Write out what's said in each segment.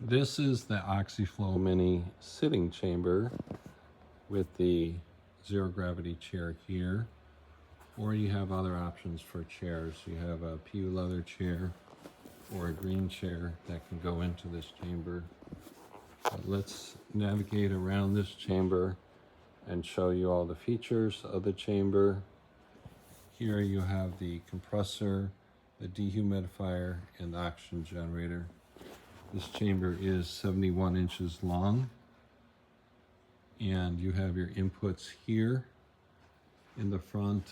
This is the Oxyflow Mini sitting chamber with the zero gravity chair here, or you have other options for chairs. You have a PU leather chair or a green chair that can go into this chamber. But let's navigate around this chamber and show you all the features of the chamber. Here you have the compressor, the dehumidifier, and the oxygen generator. This chamber is 71 inches long, and you have your inputs here in the front.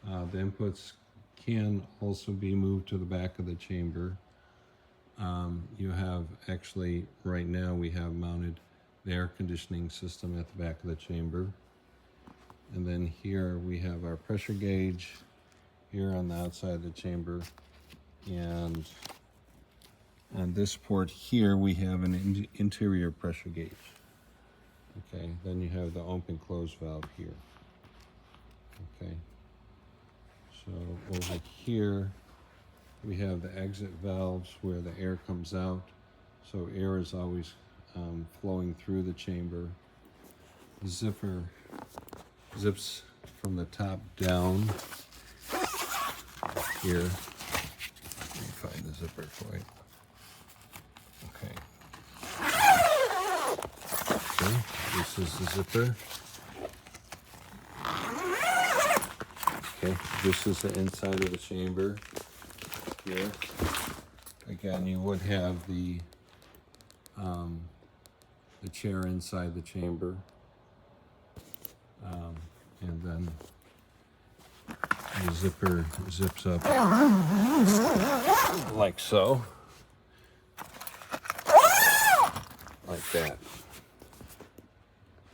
The inputs can also be moved to the back of the chamber. You have actually, right now we have mounted the air conditioning system at the back of the chamber. And then here we have our pressure gauge here on the outside of the chamber. And on this port here, we have an interior pressure gauge. Okay, then you have the open close valve here. Okay, so over here, we have the exit valves where the air comes out. So air is always flowing through the chamber. The zipper zips from the top down here. Let me find the zipper for you. Okay, this is the zipper. Okay, this is the inside of the chamber here. Again, you would have the chair inside the chamber, and then the zipper zips up like so, like that.